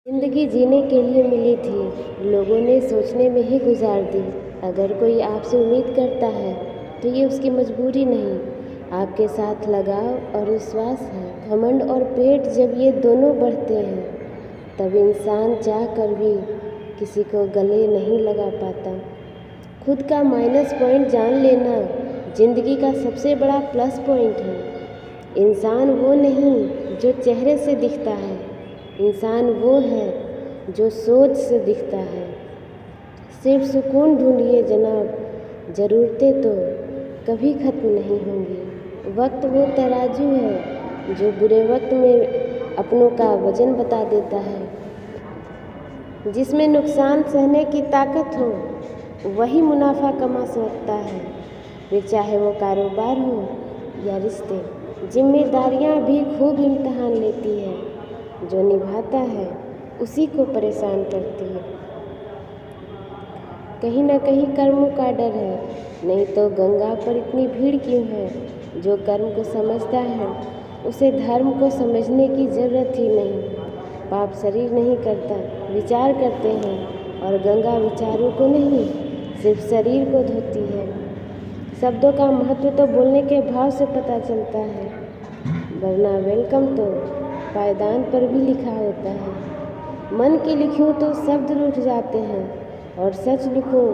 जिंदगी जीने के लिए मिली थी, लोगों ने सोचने में ही गुजार दी। अगर कोई आपसे उम्मीद करता है तो ये उसकी मजबूरी नहीं, आपके साथ लगाव और विश्वास है। घमंड और पेट जब ये दोनों बढ़ते हैं तब इंसान चाह कर भी किसी को गले नहीं लगा पाता। खुद का माइनस पॉइंट जान लेना जिंदगी का सबसे बड़ा प्लस पॉइंट है। इंसान वो नहीं जो चेहरे से दिखता है, इंसान वो है जो सोच से दिखता है। सिर्फ सुकून ढूंढिए जनाब, ज़रूरतें तो कभी ख़त्म नहीं होंगी। वक्त वो तराजू है जो बुरे वक्त में अपनों का वजन बता देता है। जिसमें नुकसान सहने की ताकत हो वही मुनाफा कमा सकता है, फिर चाहे वो कारोबार हो या रिश्ते। जिम्मेदारियां भी खूब इम्तिहान लेती है, जो निभाता है उसी को परेशान करती है। कहीं ना कहीं कर्मों का डर है, नहीं तो गंगा पर इतनी भीड़ क्यों है। जो कर्म को समझता है उसे धर्म को समझने की ज़रूरत ही नहीं। पाप शरीर नहीं करता, विचार करते हैं, और गंगा विचारों को नहीं सिर्फ शरीर को धोती है। शब्दों का महत्व तो बोलने के भाव से पता चलता है, वरना वेलकम तो पायदान पर भी लिखा होता है। मन की लिखूं तो शब्द रूठ जाते हैं, और सच लिखूं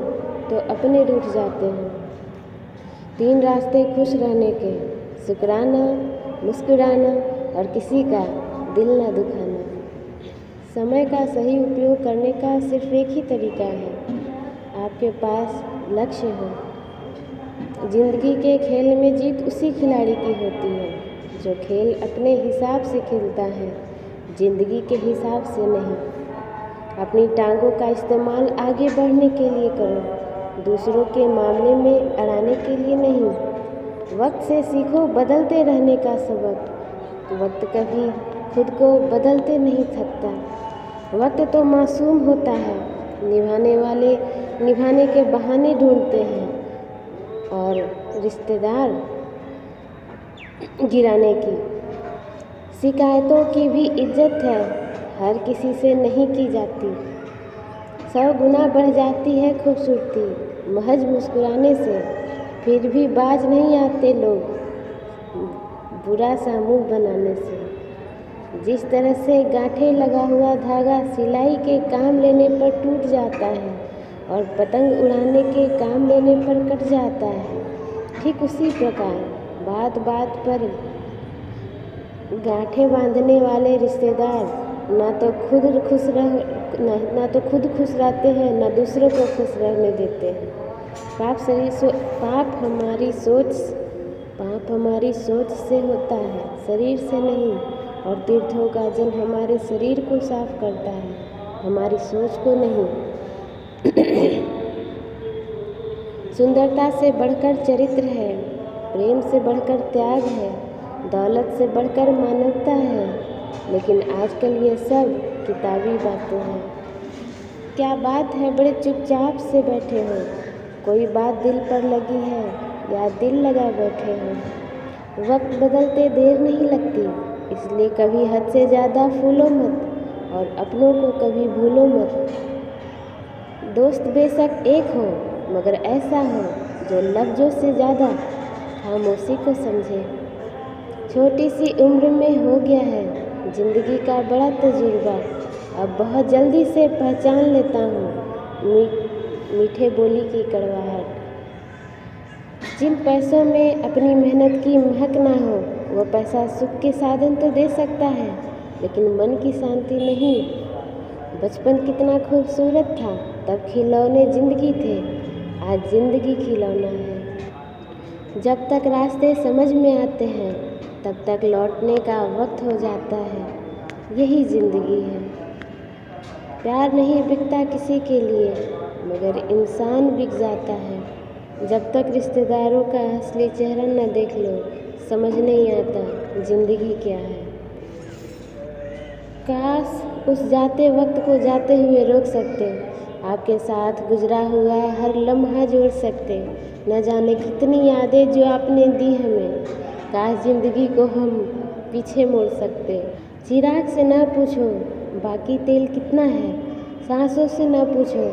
तो अपने रूठ जाते हैं। 3 रास्ते खुश रहने के, शुक्राना, मुस्कुराना और किसी का दिल ना दुखाना। समय का सही उपयोग करने का सिर्फ एक ही तरीका है, आपके पास लक्ष्य हो। जिंदगी के खेल में जीत उसी खिलाड़ी की होती है जो खेल अपने हिसाब से खेलता है, जिंदगी के हिसाब से नहीं। अपनी टांगों का इस्तेमाल आगे बढ़ने के लिए करो, दूसरों के मामले में अड़ाने के लिए नहीं। वक्त से सीखो बदलते रहने का सबक, वक्त कभी खुद को बदलते नहीं थकता। वक्त तो मासूम होता है, निभाने वाले निभाने के बहाने ढूंढते हैं, और रिश्तेदार गिराने की। शिकायतों की भी इज्जत है, हर किसी से नहीं की जाती। 100 गुना बढ़ जाती है खूबसूरती महज मुस्कुराने से, फिर भी बाज नहीं आते लोग बुरा सा मुंह बनाने से। जिस तरह से गांठे लगा हुआ धागा सिलाई के काम लेने पर टूट जाता है और पतंग उड़ाने के काम लेने पर कट जाता है, ठीक उसी प्रकार बात बात पर गांठें बांधने वाले रिश्तेदार ना तो खुद खुश रहते हैं, ना दूसरों को खुश रहने देते हैं। पाप हमारी सोच से होता है, शरीर से नहीं। और तीर्थों का जल हमारे शरीर को साफ करता है, हमारी सोच को नहीं। सुंदरता से बढ़कर चरित्र है, प्रेम से बढ़कर त्याग है, दौलत से बढ़कर मानवता है। लेकिन आजकल ये सब किताबी बातें हैं। क्या बात है बड़े चुपचाप से बैठे हो, कोई बात दिल पर लगी है या दिल लगा बैठे हो। वक्त बदलते देर नहीं लगती, इसलिए कभी हद से ज़्यादा फूलो मत, और अपनों को कभी भूलो मत। दोस्त बेशक एक हो, मगर ऐसा हो जो लफ्ज़ों से ज़्यादा खामोशी को समझे। छोटी सी उम्र में हो गया है ज़िंदगी का बड़ा तजुर्बा, अब बहुत जल्दी से पहचान लेता हूँ मीठे बोली की कड़वाहट। जिन पैसों में अपनी मेहनत की महक ना हो, वो पैसा सुख के साधन तो दे सकता है, लेकिन मन की शांति नहीं। बचपन कितना खूबसूरत था, तब खिलौने ज़िंदगी थे, आज ज़िंदगी खिलौना है। जब तक रास्ते समझ में आते हैं तब तक लौटने का वक्त हो जाता है, यही ज़िंदगी है। प्यार नहीं बिकता किसी के लिए, मगर इंसान बिक जाता है। जब तक रिश्तेदारों का असली चेहरा न देख लो, समझ नहीं आता ज़िंदगी क्या है। काश उस जाते वक्त को जाते हुए रोक सकते, आपके साथ गुजरा हुआ हर लम्हा जोड़ सकते। न जाने कितनी यादें जो आपने दी हमें, काश ज़िंदगी को हम पीछे मोड़ सकते। चिराग से ना पूछो बाकी तेल कितना है, सांसों से न पूछो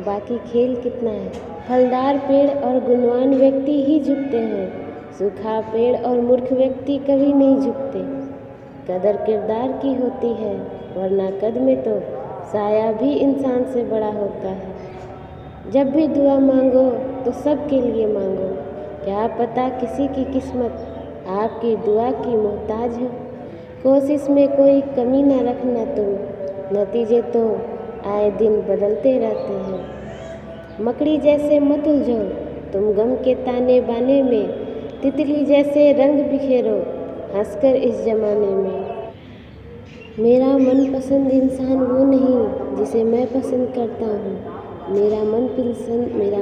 बाकी खेल कितना है। फलदार पेड़ और गुणवान व्यक्ति ही झुकते हैं, सूखा पेड़ और मूर्ख व्यक्ति कभी नहीं झुकते। कदर किरदार की होती है, वरना कद में तो साया भी इंसान से बड़ा होता है। जब भी दुआ मांगो तो सबके लिए मांगो, क्या पता किसी की किस्मत आपकी दुआ की मोहताज हो। कोशिश में कोई कमी न रखना तुम, नतीजे तो आए दिन बदलते रहते हैं। मकड़ी जैसे मत उलझो तुम गम के ताने बाने में, तितली जैसे रंग बिखेरो हंसकर इस जमाने में। मेरा मनपसंद इंसान वो नहीं जिसे मैं पसंद करता हूँ, मेरा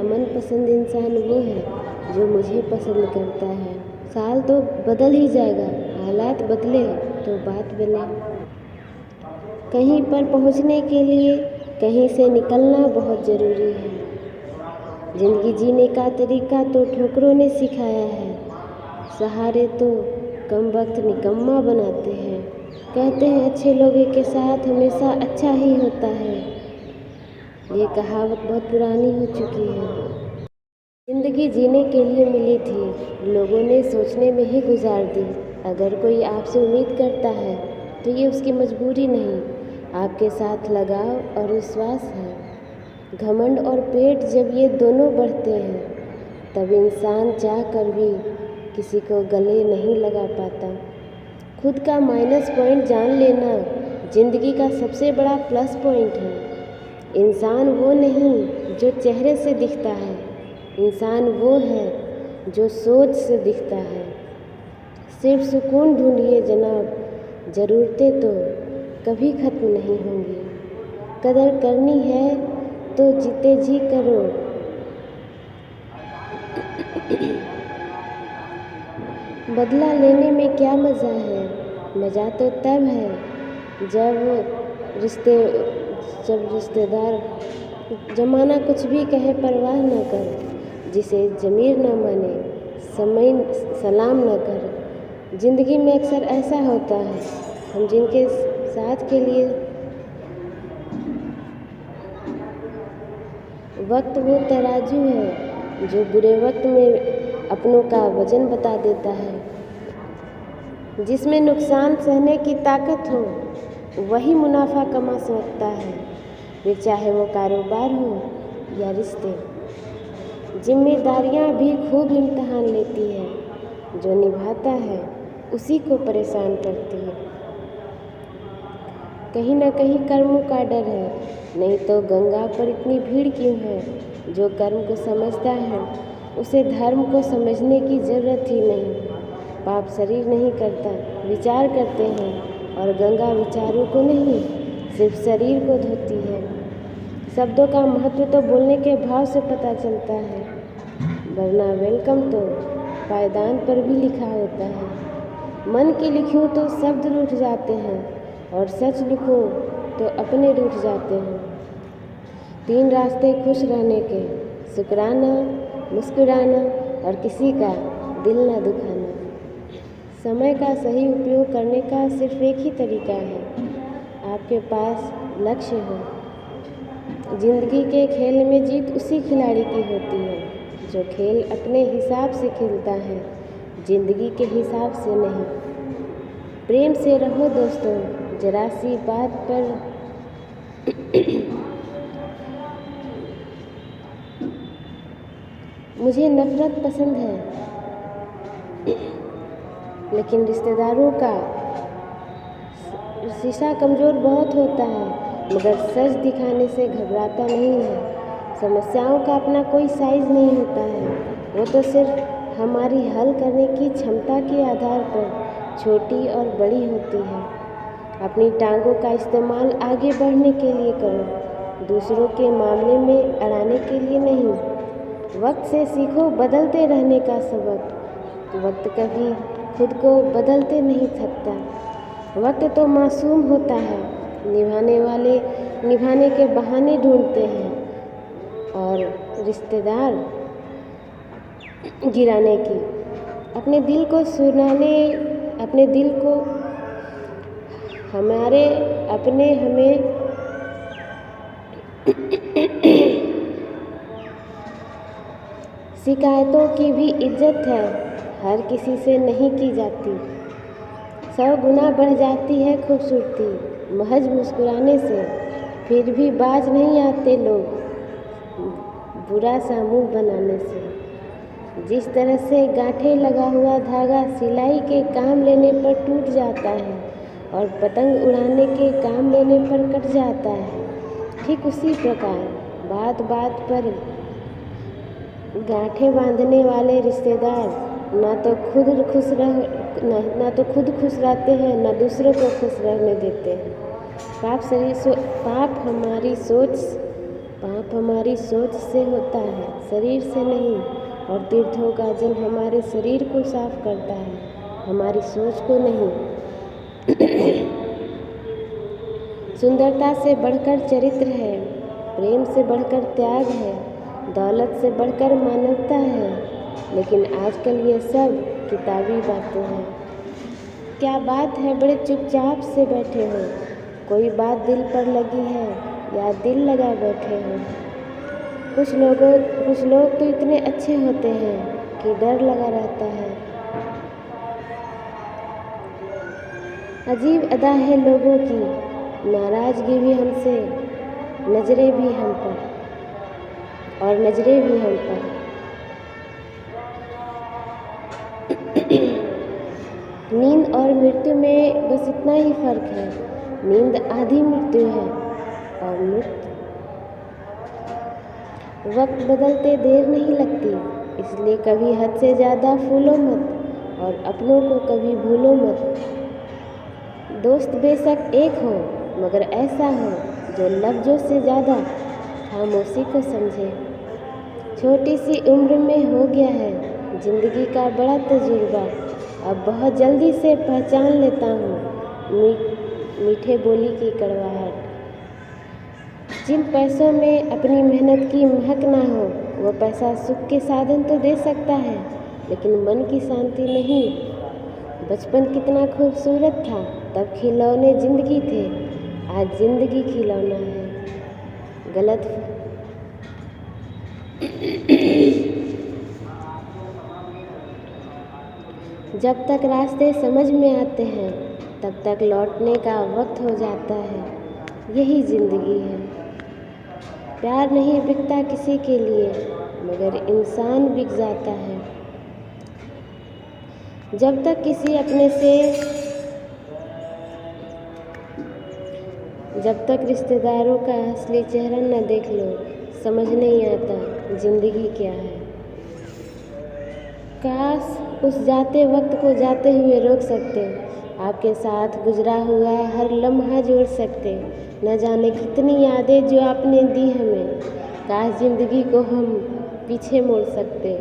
मनपसंद इंसान वो है जो मुझे पसंद करता है। साल तो बदल ही जाएगा, हालात बदले तो बात बने। कहीं पर पहुँचने के लिए कहीं से निकलना बहुत ज़रूरी है। ज़िंदगी जीने का तरीका तो ठोकरों ने सिखाया है, सहारे तो कम वक्त निकम्मा बनाते हैं। कहते हैं अच्छे लोगों के साथ हमेशा अच्छा ही होता है, ये कहावत बहुत पुरानी हो चुकी है। ज़िंदगी जीने के लिए मिली थी, लोगों ने सोचने में ही गुजार दी। अगर कोई आपसे उम्मीद करता है तो ये उसकी मजबूरी नहीं, आपके साथ लगाव और विश्वास है। घमंड और पेट जब ये दोनों बढ़ते हैं, तब इंसान चाह कर भी किसी को गले नहीं लगा पाता। खुद का माइनस पॉइंट जान लेना ज़िंदगी का सबसे बड़ा प्लस पॉइंट है। इंसान वो नहीं जो चेहरे से दिखता है, इंसान वो है जो सोच से दिखता है। सिर्फ सुकून ढूंढिए जनाब, ज़रूरतें तो कभी ख़त्म नहीं होंगी। कदर करनी है तो जीते जी करो। बदला लेने में क्या मज़ा है, मज़ा तो तब है जब रिश्तेदार ज़माना कुछ भी कहे परवाह न कर, जिसे ज़मीर न माने समय सलाम न कर। ज़िंदगी में अक्सर ऐसा होता है, हम जिनके साथ के लिए वक्त वो तराजू है जो बुरे वक्त में अपनों का वजन बता देता है। जिसमें नुकसान सहने की ताकत हो वही मुनाफा कमा सकता है, फिर चाहे वो कारोबार हो या रिश्ते। जिम्मेदारियां भी खूब इम्तिहान लेती है, जो निभाता है उसी को परेशान करती है। कहीं ना कहीं कर्मों का डर है, नहीं तो गंगा पर इतनी भीड़ क्यों है। जो कर्म को समझता है उसे धर्म को समझने की ज़रूरत ही नहीं। पाप शरीर नहीं करता, विचार करते हैं, और गंगा विचारों को नहीं सिर्फ शरीर को धोती है। शब्दों का महत्व तो बोलने के भाव से पता चलता है, वरना वेलकम तो पायदान पर भी लिखा होता है। मन की लिखूं तो शब्द रूठ जाते हैं, और सच लिखूं तो अपने रूठ जाते हैं। 3 रास्ते खुश रहने के, शुक्राना, मुस्कुराना और किसी का दिल ना दुखाना। समय का सही उपयोग करने का सिर्फ एक ही तरीका है, आपके पास लक्ष्य हो। जिंदगी के खेल में जीत उसी खिलाड़ी की होती है जो खेल अपने हिसाब से खेलता है, जिंदगी के हिसाब से नहीं। प्रेम से रहो दोस्तों, जरा सी बात पर मुझे नफ़रत पसंद है, लेकिन रिश्तेदारों का शीशा कमज़ोर बहुत होता है, मगर सच दिखाने से घबराता नहीं है। समस्याओं का अपना कोई साइज़ नहीं होता है, वो तो सिर्फ हमारी हल करने की क्षमता के आधार पर छोटी और बड़ी होती है। अपनी टांगों का इस्तेमाल आगे बढ़ने के लिए करो, दूसरों के मामले में अड़ाने के लिए नहीं। वक्त से सीखो बदलते रहने का सबक, वक्त कभी खुद को बदलते नहीं थकता। वक्त तो मासूम होता है, निभाने वाले निभाने के बहाने ढूंढते हैं, और रिश्तेदार गिराने की। अपने दिल को हमारे अपने हमें शिकायतों की भी इज्जत है, हर किसी से नहीं की जाती। 100 गुना बढ़ जाती है खूबसूरती महज मुस्कुराने से, फिर भी बाज नहीं आते लोग बुरा सा मुंह बनाने से। जिस तरह से गांठे लगा हुआ धागा सिलाई के काम लेने पर टूट जाता है और पतंग उड़ाने के काम लेने पर कट जाता है, ठीक उसी प्रकार बात बात पर गांठें बांधने वाले रिश्तेदार ना तो खुद खुश रहते हैं, ना दूसरों को खुश रहने देते हैं। पाप हमारी सोच से होता है, शरीर से नहीं। और तीर्थों का जल हमारे शरीर को साफ करता है, हमारी सोच को नहीं। सुंदरता से बढ़कर चरित्र है, प्रेम से बढ़कर त्याग है, दौलत से बढ़कर मानवता है। लेकिन आजकल ये सब किताबी बातें हैं। क्या बात है, बड़े चुपचाप से बैठे हो? कोई बात दिल पर लगी है या दिल लगा बैठे हो? कुछ लोग तो इतने अच्छे होते हैं कि डर लगा रहता है। अजीब अदा है लोगों की, नाराज़गी भी हमसे, नज़रें भी हम पर और नज़रें भी हम पर। नींद और मृत्यु में बस इतना ही फ़र्क है, नींद आधी मृत्यु है और वक्त बदलते देर नहीं लगती। इसलिए कभी हद से ज़्यादा फूलो मत और अपनों को कभी भूलो मत। दोस्त बेशक एक हो, मगर ऐसा हो जो लफ्ज़ों से ज़्यादा खामोशी को समझे। छोटी सी उम्र में हो गया है ज़िंदगी का बड़ा तजुर्बा, अब बहुत जल्दी से पहचान लेता हूँ मीठे बोली की कड़वाहट। जिन पैसों में अपनी मेहनत की महक ना हो, वो पैसा सुख के साधन तो दे सकता है, लेकिन मन की शांति नहीं। बचपन कितना खूबसूरत था, तब खिलौने जिंदगी थे, आज जिंदगी खिलौना है। गलत जब तक रास्ते समझ में आते हैं, तब तक लौटने का वक्त हो जाता है। यही जिंदगी है। प्यार नहीं बिकता किसी के लिए, मगर इंसान बिक जाता है। जब तक रिश्तेदारों का असली चेहरा न देख लो, समझ नहीं आता जिंदगी क्या है। काश उस जाते वक्त को जाते हुए रोक सकते, आपके साथ गुजरा हुआ हर लम्हा जोड़ सकते। न जाने कितनी यादें जो आपने दी हमें, काश जिंदगी को हम पीछे मोड़ सकते।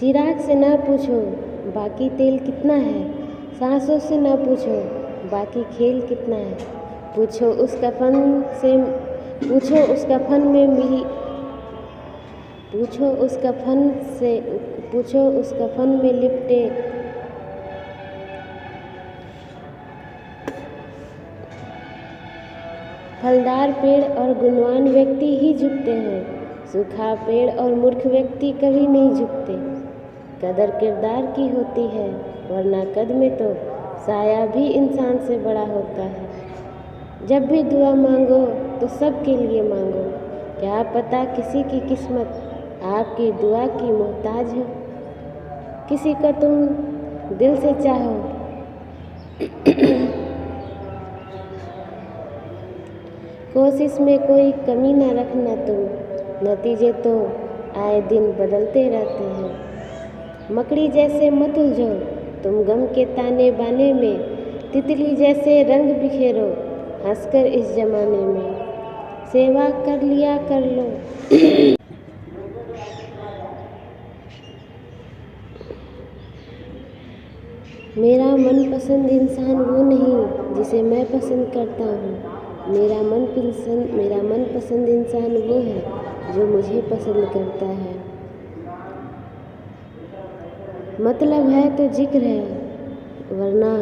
चिराग से ना पूछो बाकी तेल कितना है, सांसों से ना पूछो बाकी खेल कितना है। पूछो उस कफन में लिपटे फलदार पेड़ और गुणवान व्यक्ति ही झुकते हैं, सूखा पेड़ और मूर्ख व्यक्ति कभी नहीं झुकते। कदर किरदार की होती है, वरना कद में तो साया भी इंसान से बड़ा होता है। जब भी दुआ मांगो तो सबके लिए मांगो, क्या पता किसी की किस्मत आपकी दुआ की मोहताज हो। किसी को तुम दिल से चाहो कोशिश में कोई कमी ना रखना तुम, नतीजे तो आए दिन बदलते रहते हैं। मकड़ी जैसे मत उलझो तुम गम के ताने बाने में, तितली जैसे रंग बिखेरो हंसकर इस जमाने में। सेवा कर लिया कर लो मेरा मनपसंद इंसान वो नहीं जिसे मैं पसंद करता हूँ, मेरा मनपसंद इंसान वो है जो मुझे पसंद करता है। मतलब है तो जिक्र है, वरना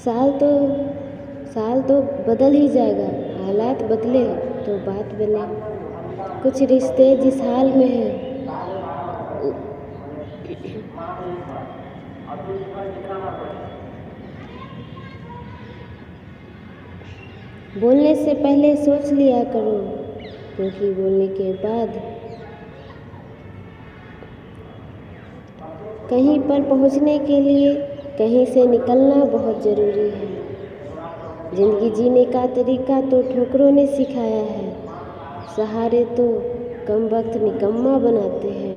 साल तो बदल ही जाएगा। हालात बदले तो बात बने। कुछ रिश्ते जिस हाल में हैं बोलने से पहले सोच लिया करो, क्योंकि बोलने के बाद कहीं पर पहुंचने के लिए कहीं से निकलना बहुत ज़रूरी है। ज़िंदगी जीने का तरीका तो ठोकरों ने सिखाया है, सहारे तो कम वक्त निकम्मा बनाते हैं।